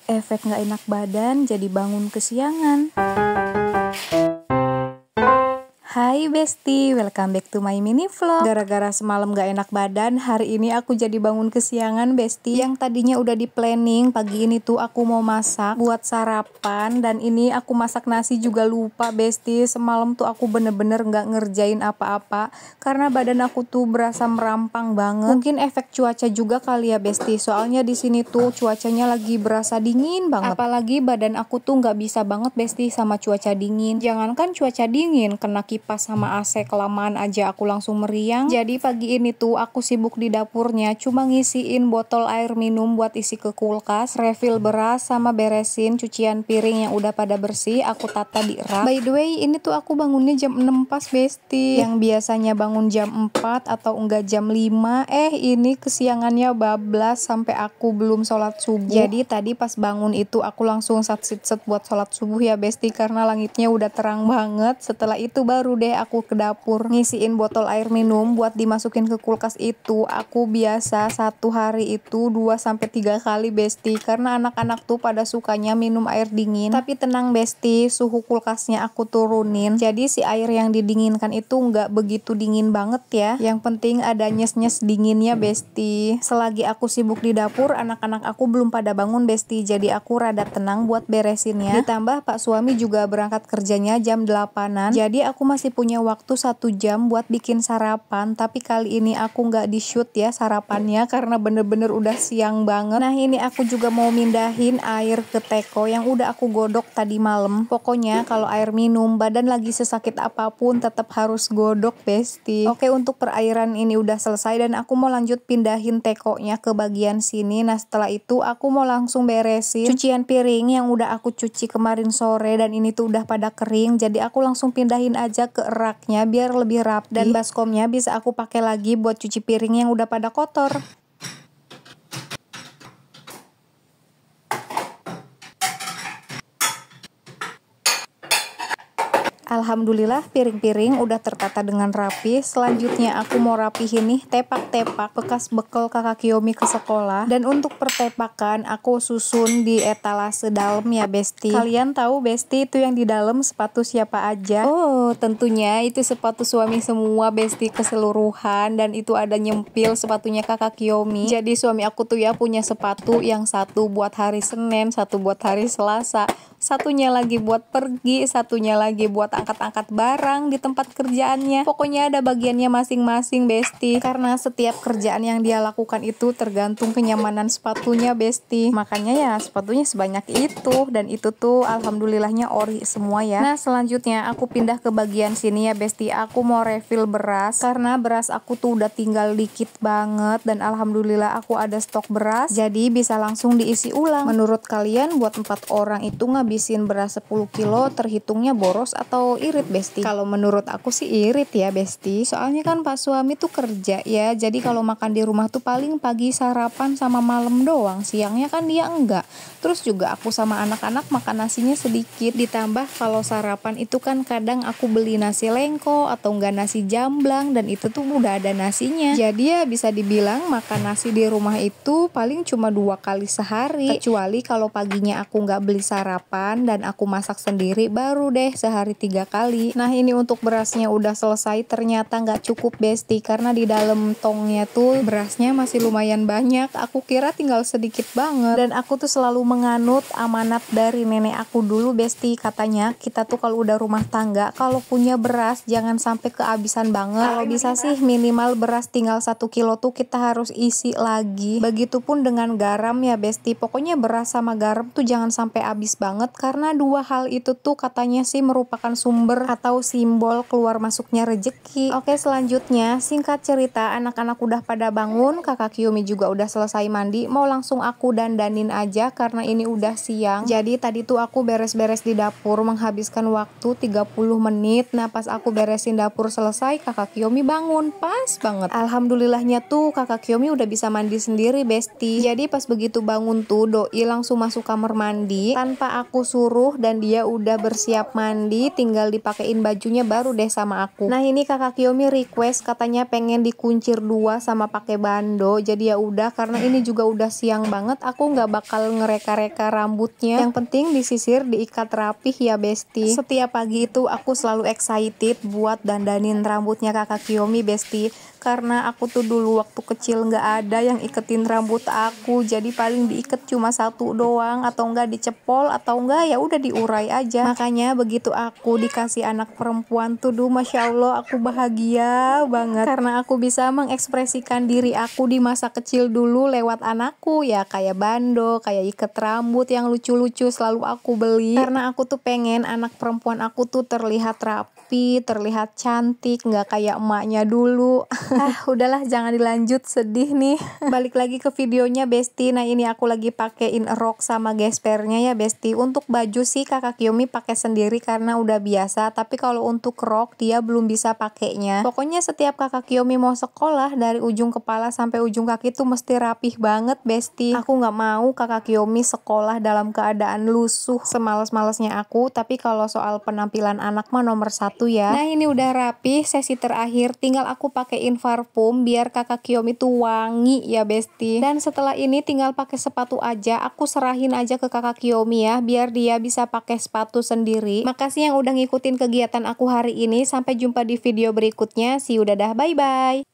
Efek nggak enak badan jadi bangun kesiangan. Hai Besti, welcome back to my mini vlog. Gara-gara semalam gak enak badan, hari ini aku jadi bangun kesiangan Besti. Yang tadinya udah di planning, pagi ini tuh aku mau masak buat sarapan. Dan ini aku masak nasi juga lupa Besti. Semalam tuh aku bener-bener gak ngerjain apa-apa, karena badan aku tuh berasa merampang banget. Mungkin efek cuaca juga kali ya Besti. Soalnya di sini tuh cuacanya lagi berasa dingin banget. Apalagi badan aku tuh gak bisa banget Besti sama cuaca dingin. Jangankan cuaca dingin, kena kipas sama AC kelamaan aja aku langsung meriang. Jadi pagi ini tuh aku sibuk di dapurnya, cuma ngisiin botol air minum buat isi ke kulkas, refill beras, sama beresin cucian piring yang udah pada bersih, aku tata di rak. By the way, ini tuh aku bangunnya jam 6 pas Besti. Yang biasanya bangun jam 4 atau enggak jam 5, ini kesiangannya bablas sampai aku belum sholat subuh. Jadi tadi pas bangun itu aku langsung sat-sit buat sholat subuh ya Besti, karena langitnya udah terang banget. Setelah itu baru deh aku ke dapur ngisiin botol air minum buat dimasukin ke kulkas. Itu aku biasa satu hari itu 2-3 kali Besti, karena anak-anak tuh pada sukanya minum air dingin. Tapi tenang Besti, suhu kulkasnya aku turunin, jadi si air yang didinginkan itu nggak begitu dingin banget ya. Yang penting ada nyes-nyes dinginnya Besti. Selagi aku sibuk di dapur, anak-anak aku belum pada bangun Besti, jadi aku rada tenang buat beresinnya. Ditambah Pak suami juga berangkat kerjanya jam 8-an, jadi aku masih punya waktu 1 jam buat bikin sarapan. Tapi kali ini aku nggak di shoot ya sarapannya, karena bener-bener udah siang banget. Nah ini aku juga mau mindahin air ke teko yang udah aku godok tadi malam. Pokoknya kalau air minum, badan lagi sesakit apapun tetap harus godok Besti. Oke, untuk perairan ini udah selesai dan aku mau lanjut pindahin tekonya ke bagian sini. Nah setelah itu aku mau langsung beresin cucian piring yang udah aku cuci kemarin sore, dan ini tuh udah pada kering, jadi aku langsung pindahin aja ke raknya biar lebih rapi. Dan baskomnya bisa aku pakai lagi buat cuci piring yang udah pada kotor. Alhamdulillah piring-piring udah tertata dengan rapi. Selanjutnya aku mau rapihin nih tepak-tepak bekas bekal kakak Kiyomi ke sekolah. Dan untuk pertepakan aku susun di etalase dalam ya Besti. Kalian tahu Besti itu yang di dalam sepatu siapa aja? Oh tentunya itu sepatu suami semua Besti, keseluruhan. Dan itu ada nyempil sepatunya kakak Kiyomi. Jadi suami aku tuh ya punya sepatu yang satu buat hari Senin, satu buat hari Selasa, satunya lagi buat pergi, satunya lagi buat angkat-angkat barang di tempat kerjaannya. Pokoknya ada bagiannya masing-masing Besti, karena setiap kerjaan yang dia lakukan itu tergantung kenyamanan sepatunya Besti. Makanya ya sepatunya sebanyak itu, dan itu tuh alhamdulillahnya ori semua ya. Nah selanjutnya aku pindah ke bagian sini ya Besti. Aku mau refill beras, karena beras aku tuh udah tinggal dikit banget, dan alhamdulillah aku ada stok beras, jadi bisa langsung diisi ulang. Menurut kalian buat 4 orang itu ngabisin beras 10 kilo terhitungnya boros atau irit Besti? Kalau menurut aku sih irit ya Besti, soalnya kan Pak suami tuh kerja ya, jadi kalau makan di rumah tuh paling pagi sarapan sama malam doang, siangnya kan dia enggak. Terus juga aku sama anak-anak makan nasinya sedikit, ditambah kalau sarapan itu kan kadang aku beli nasi lengko atau enggak nasi jamblang, dan itu tuh udah ada nasinya. Jadi ya bisa dibilang makan nasi di rumah itu paling cuma 2 kali sehari, kecuali kalau paginya aku nggak beli sarapan dan aku masak sendiri, baru deh sehari 3 kali. Nah ini untuk berasnya udah selesai, ternyata nggak cukup Besti, karena di dalam tongnya tuh berasnya masih lumayan banyak. Aku kira tinggal sedikit banget, dan aku tuh selalu menganut amanat dari nenek aku dulu Besti. Katanya kita tuh kalau udah rumah tangga, kalau punya beras jangan sampai kehabisan banget. Kalau bisa sih minimal beras tinggal 1 kilo tuh kita harus isi lagi. Begitupun dengan garam ya Besti. Pokoknya beras sama garam tuh jangan sampai habis banget, karena 2 hal itu tuh katanya sih merupakan sumber atau simbol keluar masuknya rejeki. Oke, selanjutnya singkat cerita anak-anak udah pada bangun, kakak Kiyomi juga udah selesai mandi, mau langsung aku dandanin aja karena ini udah siang. Jadi tadi tuh aku beres-beres di dapur menghabiskan waktu 30 menit. Nah pas aku beresin dapur selesai, kakak Kiyomi bangun pas banget. Alhamdulillahnya tuh kakak Kiyomi udah bisa mandi sendiri Besti. Jadi pas begitu bangun tuh doi langsung masuk kamar mandi tanpa aku suruh, dan dia udah bersiap mandi, tinggal dipakein bajunya baru deh sama aku. Nah ini kakak Kiyomi request katanya pengen dikuncir 2 sama pakai bando. Jadi ya udah, karena ini juga udah siang banget, aku nggak bakal ngerekam mereka-reka rambutnya. Yang penting disisir, diikat rapih ya besti. Setiap pagi itu aku selalu excited buat dandanin rambutnya kakak Kiyomi besti, karena aku tuh dulu waktu kecil nggak ada yang iketin rambut aku, jadi paling diikat cuma satu doang, atau enggak dicepol, atau enggak ya udah diurai aja. Makanya begitu aku dikasih anak perempuan tuh, masya Allah aku bahagia banget karena aku bisa mengekspresikan diri aku di masa kecil dulu lewat anakku ya, kayak bando, kayak ikat rambut yang lucu-lucu selalu aku beli karena aku tuh pengen anak perempuan aku tuh terlihat rapi, terlihat cantik, nggak kayak emaknya dulu. Udahlah jangan dilanjut, sedih nih. Balik lagi ke videonya besti. Nah ini aku lagi pakein rok sama gespernya ya besti. Untuk baju sih kakak Kiyomi pakai sendiri karena udah biasa, tapi kalau untuk rok dia belum bisa pakainya. Pokoknya setiap kakak Kiyomi mau sekolah dari ujung kepala sampai ujung kaki tuh mesti rapih banget besti. Aku nggak mau kakak Kiyomi sekolah dalam keadaan lusuh semales-malesnya aku, tapi kalau soal penampilan anak mah nomor satu ya. Nah ini udah rapih, sesi terakhir tinggal aku pakein parfum biar kakak Kiyomi tuh wangi ya besti. Dan setelah ini tinggal pakai sepatu aja, aku serahin aja ke kakak Kiyomi ya biar dia bisa pakai sepatu sendiri. Makasih yang udah ngikutin kegiatan aku hari ini. Sampai jumpa di video berikutnya. See you, dadah, bye bye.